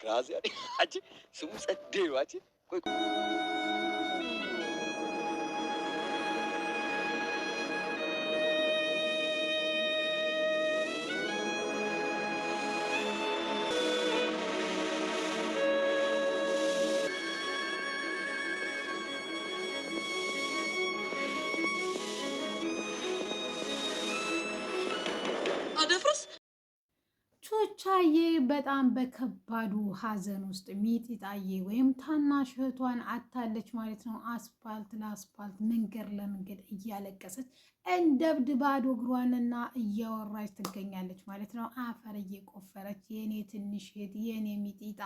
ራሴ አጭ ስሙ ጸዴ ዋጭ ቆይ ቹቻዬ በጣም በከባዱ ሀዘን ውስጥ ሚጢጣዬ ወይም ታናሽ እህቷን አታለች ማለት ነው። አስፓልት ለአስፓልት መንገድ ለመንገድ እያለቀሰች እንደ እብድ ባዶ እግሯንና እያወራች ትገኛለች ማለት ነው። አፈር እየቆፈረች የኔ ትንሽ እህት የኔ ሚጢጣ፣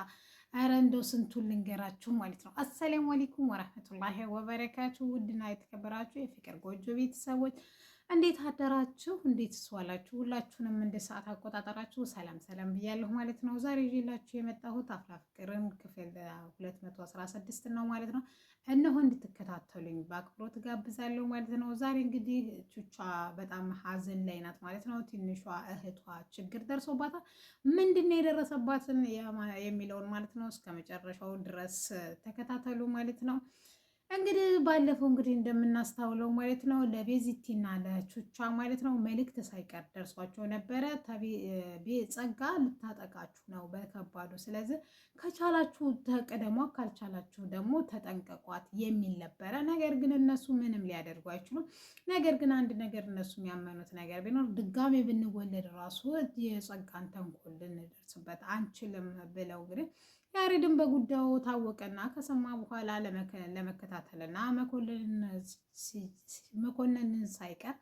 ኧረ እንደው ስንቱን ልንገራችሁ ማለት ነው። አሰላሙ አለይኩም ወራህመቱላሂ ወበረካቱ። ውድና የተከበራችሁ የፍቅር ጎጆ ቤተሰቦች እንዴት አደራችሁ? እንዴት ስዋላችሁ? ሁላችሁንም እንደ ሰዓት አቆጣጠራችሁ ሰላም ሰላም ብያለሁ ማለት ነው። ዛሬ ይዤላችሁ የመጣሁት አፍላ ፍቅርን ክፍል 216 ነው ማለት ነው። እነሆ እንድትከታተሉኝ በአክብሮት ጋብዛለሁ ማለት ነው። ዛሬ እንግዲህ ቹቻ በጣም ሀዘን ላይ ናት ማለት ነው። ትንሿ እህቷ ችግር ደርሶባታል። ምንድነው የደረሰባትን የሚለውን ማለት ነው እስከ መጨረሻው ድረስ ተከታተሉ ማለት ነው። እንግዲህ ባለፈው እንግዲህ እንደምናስታውለው ማለት ነው ለቤዚቲና ለቹቻ ማለት ነው መልእክት ሳይቀር ደርሷቸው ነበረ። ጸጋ ልታጠቃችሁ ነው በከባዱ፣ ስለዚህ ከቻላችሁ ተቀደሟ፣ ካልቻላችሁ ደግሞ ተጠንቀቋት የሚል ነበረ። ነገር ግን እነሱ ምንም ሊያደርጉ አይችሉም። ነገር ግን አንድ ነገር እነሱ የሚያመኑት ነገር ቢኖር ድጋሜ ብንወለድ ራሱ የጸጋን ተንኮል ልንደርስበት አንችልም ብለው እንግዲህ ያሬድን በጉዳዩ ታወቀና ከሰማ በኋላ ለመከታተልና መኮንንን ሳይቀር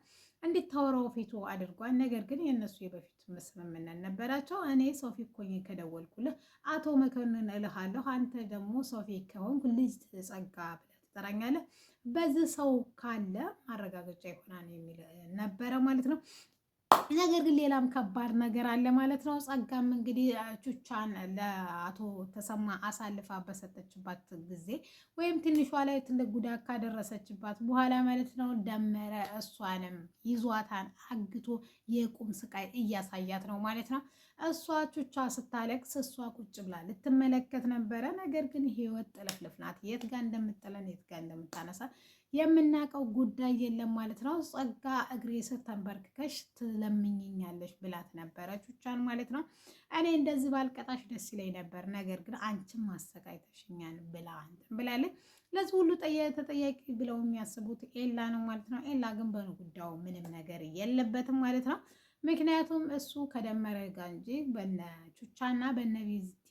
እንድታወራው ፊቱ አድርጓል። ነገር ግን የእነሱ የበፊት ስምምነት ነበራቸው። እኔ ሶፊ ኮኝ ከደወልኩልህ አቶ መኮንን እልሃለሁ፣ አንተ ደግሞ ሶፊ ከሆንክ ልጅ ጸጋ ብለህ ትጠራኛለህ። በዚህ ሰው ካለ ማረጋገጫ ይሆናል የሚል ነበረ ማለት ነው። ነገር ግን ሌላም ከባድ ነገር አለ ማለት ነው። ጸጋም እንግዲህ ቹቻን ለአቶ ተሰማ አሳልፋ በሰጠችባት ጊዜ ወይም ትንሿ ላይ ትልቅ ጉዳት ካደረሰችባት በኋላ ማለት ነው ደመረ እሷንም ይዟታን አግቶ የቁም ስቃይ እያሳያት ነው ማለት ነው። እሷ ቹቻ ስታለቅስ እሷ ቁጭ ብላ ልትመለከት ነበረ። ነገር ግን ህይወት ጥልፍልፍ ናት። የት ጋር እንደምጥለን የት ጋር እንደምታነሳ የምናውቀው ጉዳይ የለም ማለት ነው። ጸጋ እግሬ ስር ተንበርክከሽ ትለምኝኛለሽ ብላት ነበረ ቹቻን ማለት ነው። እኔ እንደዚህ ባልቀጣሽ ደስ ይለኝ ነበር፣ ነገር ግን አንቺም ማሰቃይተሽኛል ብላለች። ለዚህ ሁሉ ተጠያቂ ብለው የሚያስቡት ኤላ ነው ማለት ነው። ኤላ ግን በጉዳዩ ምንም ነገር የለበትም ማለት ነው። ምክንያቱም እሱ ከደመረ ጋር እንጂ በነ ቹቻና በነ ቤዚቲ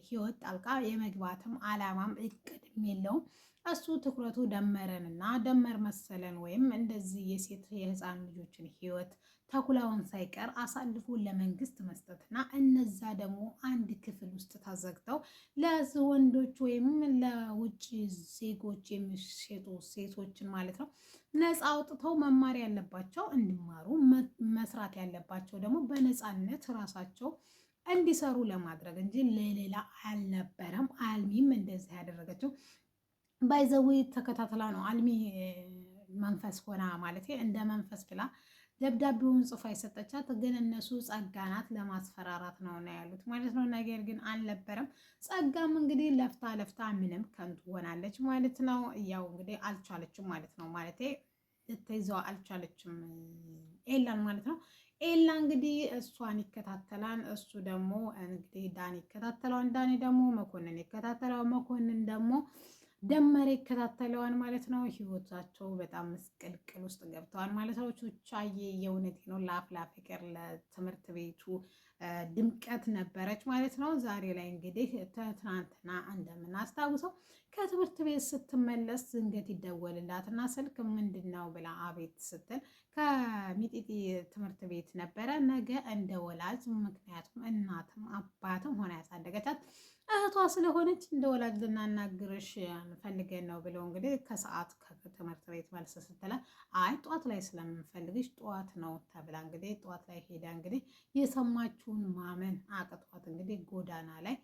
ህይወት ጣልቃ የመግባትም አላማም እቅድም የለውም። እሱ ትኩረቱ ደመረንና ደመር መሰለን ወይም እንደዚህ የሴት የህፃን ልጆችን ህይወት ተኩላውን ሳይቀር አሳልፎ ለመንግስት መስጠትና እነዛ ደግሞ አንድ ክፍል ውስጥ ተዘግተው ለዚህ ወንዶች ወይም ለውጭ ዜጎች የሚሸጡ ሴቶችን ማለት ነው ነፃ አውጥተው መማር ያለባቸው እንዲማሩ፣ መስራት ያለባቸው ደግሞ በነፃነት ራሳቸው እንዲሰሩ ለማድረግ እንጂ ለሌላ አልነበረም። አልሚም እንደዚህ ያደረገችው ባይዘዊ ተከታተላ ነው። አልሚ መንፈስ ሆና ማለት እንደ መንፈስ ብላ ደብዳቤውን ጽፋ የሰጠቻት፣ ግን እነሱ ጸጋ ናት ለማስፈራራት ነው ያሉት ማለት ነው። ነገር ግን አልነበረም። ጸጋም እንግዲህ ለፍታ ምንም ከንቱ ሆናለች ማለት ነው። ያው እንግዲህ አልቻለችም ማለት ነው። ማለት ልትይዘው አልቻለችም ኤላን ማለት ነው። ኤላ እንግዲህ እሷን ይከታተላል። እሱ ደግሞ እንግዲህ ዳኒ ይከታተለዋል። ዳኒ ደግሞ መኮንን ይከታተለዋል። መኮንን ደግሞ ደመረ ይከታተለዋል ማለት ነው። ህይወታቸው በጣም ምስቅልቅል ውስጥ ገብተዋል ማለት ነው። ቹቻዬ የእውነት ነው ለአፍላ ፍቅር ለትምህርት ቤቱ ድምቀት ነበረች ማለት ነው። ዛሬ ላይ እንግዲህ ትናንትና እንደምናስታውሰው ከትምህርት ቤት ስትመለስ ድንገት ይደወልላትና ስልክ ምንድን ነው ብላ አቤት ስትል ከሚጢጢ ትምህርት ቤት ነበረ። ነገ እንደ ወላጅ ምክንያቱም እናትም አባትም ሆነ ያሳደገቻት እህቷ ስለሆነች እንደ ወላጅ ልናናግርሽ ፈልገን ነው ብለው እንግዲህ ከሰዓት ከትምህርት ቤት መልስ ስትላ አይ ጠዋት ላይ ስለምንፈልግሽ ጠዋት ነው ተብላ እንግዲህ ጠዋት ላይ ሄዳ እንግዲህ የሰማችውን ማመን አቅቷት እንግዲህ ጎዳና ላይ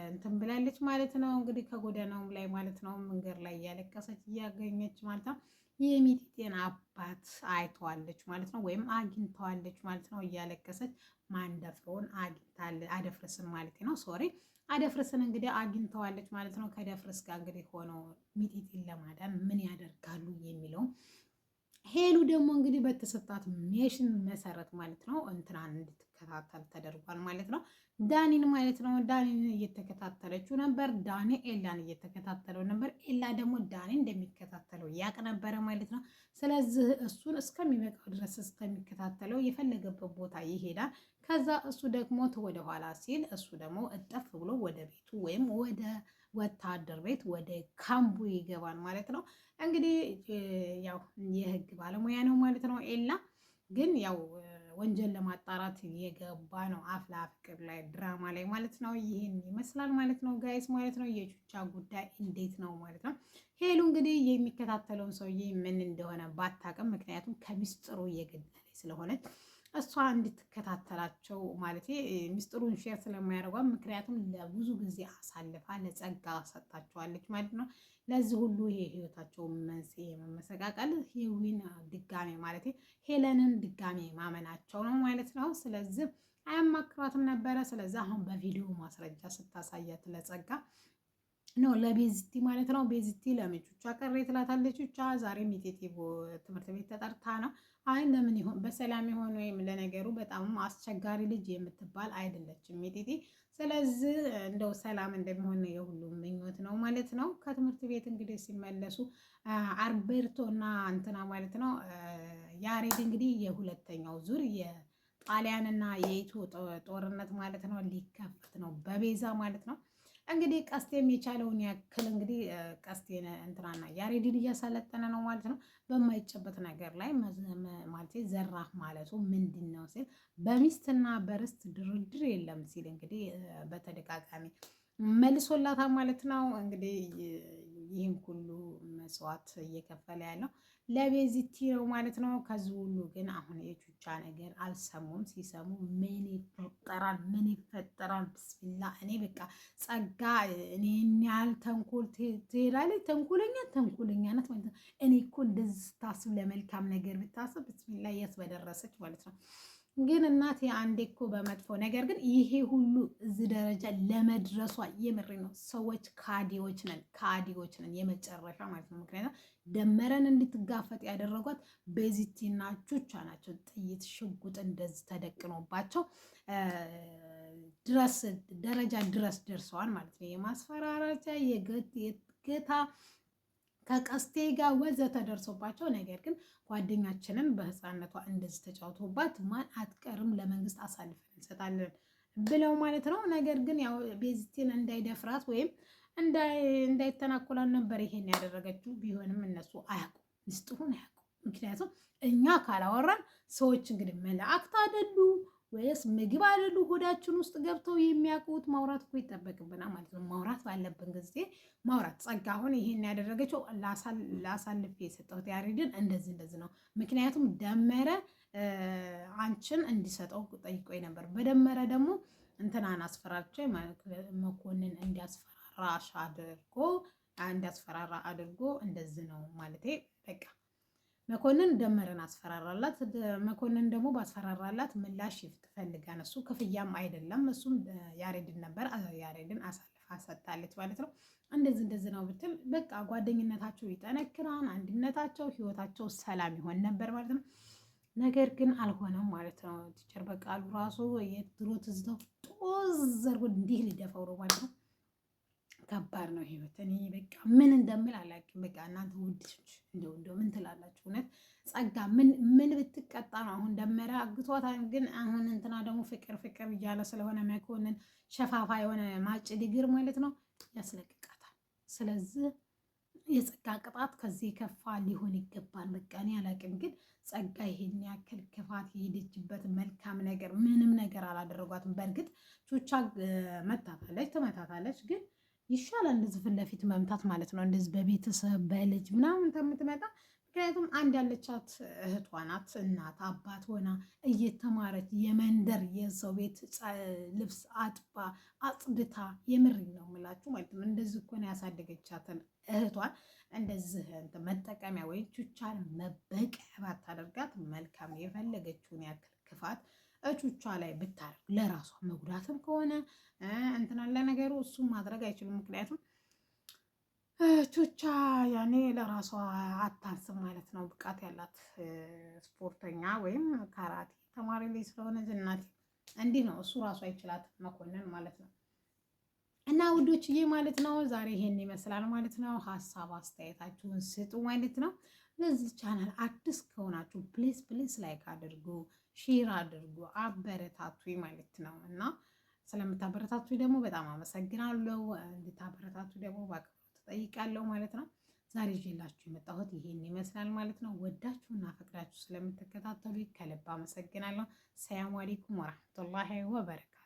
እንትን ብላለች ማለት ነው። እንግዲህ ከጎዳናውም ላይ ማለት ነው መንገድ ላይ እያለቀሰች እያገኘች ማለት ነው የሚጢጤን አባት አይተዋለች ማለት ነው፣ ወይም አግኝተዋለች ማለት ነው። እያለቀሰች ማንደፍሮን አደፍርስን ማለት ነው ሶሪ አደፍርስን እንግዲህ አግኝተዋለች ማለት ነው። ከደፍርስ ጋር እንግዲህ ሆነው ሚጢጢን ለማዳን ምን ያደርጋሉ የሚለው ሄሉ ደግሞ እንግዲህ በተሰጣት ሜሽን መሰረት ማለት ነው እንትናን እንድትከታተል ተደርጓል ማለት ነው። ዳኒን ማለት ነው። ዳኒን እየተከታተለችው ነበር። ዳኒ ኤላን እየተከታተለው ነበር። ኤላ ደግሞ ዳኒ እንደሚከታተለው ያቅ ነበረ ማለት ነው። ስለዚህ እሱን እስከሚበቃው ድረስ እስከሚከታተለው የፈለገበት ቦታ ይሄዳል። ከዛ እሱ ደግሞ ወደ ኋላ ሲል እሱ ደግሞ እጠፍ ብሎ ወደ ቤቱ ወይም ወደ ወታደር ቤት ወደ ካምቡ ይገባል ማለት ነው። እንግዲህ ያው የህግ ባለሙያ ነው ማለት ነው። ኤላ ግን ያው ወንጀል ለማጣራት የገባ ነው። አፍላ ፍቅር ላይ ድራማ ላይ ማለት ነው። ይህን ይመስላል ማለት ነው ጋይስ ማለት ነው። የቹቻ ጉዳይ እንዴት ነው ማለት ነው። ሄሉ እንግዲህ የሚከታተለውን ሰውዬ ምን እንደሆነ ባታውቅም፣ ምክንያቱም ከሚስጥሩ እየገደለ ስለሆነች እሷ እንድትከታተላቸው ማለት ሚስጥሩን ሼር ስለማያደርጓ፣ ምክንያቱም ለብዙ ጊዜ አሳልፋ ለጸጋ ሰጥታቸዋለች ማለት ነው። ለዚህ ሁሉ ይሄ ህይወታቸው መንስኤ መመሰቃቀል ሂዊን ድጋሜ ማለት ሄለንን ድጋሜ ማመናቸው ነው ማለት ነው። ስለዚህ አያማክሯትም ነበረ። ስለዚህ አሁን በቪዲዮ ማስረጃ ስታሳያት ለጸጋ ነው ለቤዝቲ ማለት ነው። ቤዝቲ ለምቹቻ ቀሬ ትላታለች። ቹቻ ዛሬ ሚጤጤ ትምህርት ቤት ተጠርታ ነው። አይ ለምን ይሆን በሰላም ይሆን ወይም ለነገሩ በጣም አስቸጋሪ ልጅ የምትባል አይደለችም ሚጤጤ። ስለዚህ እንደው ሰላም እንደሚሆን የሁሉም ምኞት ነው ማለት ነው። ከትምህርት ቤት እንግዲህ ሲመለሱ አልቤርቶ እና እንትና ማለት ነው ያሬድ እንግዲህ የሁለተኛው ዙር የጣሊያንና የኢትዮ ጦርነት ማለት ነው ሊከፈት ነው በቤዛ ማለት ነው። እንግዲህ ቀስቴም የቻለውን ያክል እንግዲህ ቀስቴን እንትናና ያሬድን እያሰለጠነ ነው ማለት ነው። በማይጨበት ነገር ላይ ማለት ዘራፍ ማለቱ ምንድን ነው ሲል በሚስትና በርስት ድርድር የለም ሲል እንግዲህ በተደጋጋሚ መልሶላታ ማለት ነው። እንግዲህ ይህን ሁሉ መስዋዕት እየከፈለ ያለው ለቤዚቲ ነው ማለት ነው። ከዚህ ሁሉ ግን አሁን የቹቻ ነገር አልሰሙም። ሲሰሙ ምን ይፈጠራል? ምን ይፈጠራል? ብስሚላ እኔ በቃ ጸጋ እኔ ያህል ተንኮል ትሄዳለች። ተንኮለኛ ናት ማለት ነው። እኔ እኮ እንደዚህ ስታስብ ለመልካም ነገር ብታስብ ብስሚላ የት በደረሰች ማለት ነው። ግን እናቴ አንዴ እኮ በመጥፎ ነገር ግን ይሄ ሁሉ እዚህ ደረጃ ለመድረሷ የምሬ ነው። ሰዎች ካዲዎች ነን የመጨረሻ ማለት ነው። ምክንያቱም ደመረን እንድትጋፈጥ ያደረጓት ቤዚቲና ቹቻ ናቸው። ጥይት ሽጉጥ እንደዚህ ተደቅኖባቸው ደረጃ ድረስ ደርሰዋል ማለት ነው። የማስፈራራቻ የገታ ከቀስቴ ጋር ወዘተ ደርሶባቸው፣ ነገር ግን ጓደኛችንን በህፃነቷ እንደዚህ ተጫውቶባት ማን አትቀርም ለመንግስት አሳልፈን እንሰጣለን ብለው ማለት ነው። ነገር ግን ያው ቤዚቲን እንዳይደፍራት ወይም እንዳይተናኮላን ነበር ይሄን ያደረገችው። ቢሆንም እነሱ አያውቁም፣ ምስጢሩን አያውቁም። ምክንያቱም እኛ ካላወራን ሰዎች እንግዲህ መላእክት አይደሉ ወይስ ምግብ አይደሉ ሆዳችን ውስጥ ገብተው የሚያውቁት? ማውራት እኮ ይጠበቅብናል ማለት ነው። ማውራት ባለብን ጊዜ ማውራት። ጸጋ አሁን ይሄን ያደረገችው ላሳልፌ የሰጠሁት ያሬድን እንደዚህ ነው። ምክንያቱም ደመረ አንቺን እንዲሰጠው ጠይቆኝ ነበር። በደመረ ደግሞ እንትናን አስፈራርቼ መኮንን እንዲያስፈራራ አድርጎ እንደዚህ ነው ማለቴ በቃ መኮንን ደመረን አስፈራራላት። መኮንን ደግሞ ባስፈራራላት ምላሽ ትፈልጋን እሱ ክፍያም አይደለም እሱም ያሬድን ነበር። ያሬድን አሳልፋ ሰጥታለች ማለት ነው። እንደዚህ ነው ብትል በቃ ጓደኝነታቸው ይጠነክራል፣ አንድነታቸው፣ ህይወታቸው ሰላም ይሆን ነበር ማለት ነው። ነገር ግን አልሆነም ማለት ነው። ቲቸር በቃሉ ራሱ የድሮ ትዝታው ጦዝ ዘርጎ እንዲህ ሊደፋው ነው ማለት ነው። ከባድ ነው ህይወት። እኔ በቃ ምን እንደምል አላውቅም። በቃ እናንተ ውድቶች እንደው ምን ትላላችሁ? እውነት ጸጋ ምን ብትቀጣ ነው? አሁን ደመረ አግቷታል። ግን አሁን እንትና ደግሞ ፍቅር እያለ ስለሆነ መኮንን ሸፋፋ የሆነ ማጭድ እግር ማለት ነው ያስለቅቃታል። ስለዚህ የጸጋ ቅጣት ከዚህ ከፋ ሊሆን ይገባል። በቃ እኔ አላውቅም። ግን ጸጋ ይሄን ያክል ክፋት የሄደችበት መልካም ነገር ምንም ነገር አላደረጓትም። በእርግጥ ቹቻ ትመታታለች ግን ይሻላል እንደዚህ ፊት ለፊት መምታት ማለት ነው። እንደዚህ በቤተሰብ በልጅ ምናምን ከምትመጣ ምክንያቱም አንድ ያለቻት እህቷ ናት፣ እናት አባት ሆና እየተማረች የመንደር የሰው ቤት ልብስ አጥባ አጽድታ፣ የምር ነው የምላችሁ ማለት ነው። እንደዚህ እኮ ነው ያሳደገቻትን እህቷን እንደዚህ መጠቀሚያ ወይም ቹቻን መበቀያ ባታደርጋት መልካም። የፈለገችውን ያክል ክፋት እቹቿ ላይ ብታደርግ ለራሷ መጉዳትም ከሆነ እንትናለ ነገሩ እሱም ማድረግ አይችሉም። ምክንያቱም ቹቻ ያኔ ለራሷ አታንስም ማለት ነው። ብቃት ያላት ስፖርተኛ ወይም ካራቴ ተማሪ ላይ ስለሆነ እናቴ እንዲህ ነው እሱ ራሱ አይችላት መኮንን ማለት ነው። እና ውዶችዬ ማለት ነው ዛሬ ይሄን ይመስላል ማለት ነው። ሀሳብ አስተያየታችሁን ስጡ ማለት ነው። ለዚህ ቻናል አዲስ ከሆናችሁ ፕሊዝ ፕሊዝ ላይክ አድርጉ፣ ሼር አድርጉ፣ አበረታቱ ማለት ነው። እና ስለምታበረታቱ ደግሞ በጣም አመሰግናለሁ። እንድታበረታቱ ደግሞ በአክብሮት ተጠይቃለሁ ማለት ነው። ዛሬ ይዤላችሁ የመጣሁት ይሄን ይመስላል ማለት ነው። ወዳችሁና ፈቅዳችሁ ስለምትከታተሉ ከልብ አመሰግናለሁ። ሰላም አለይኩም ወራህመቱላሂ ወበረካቱ።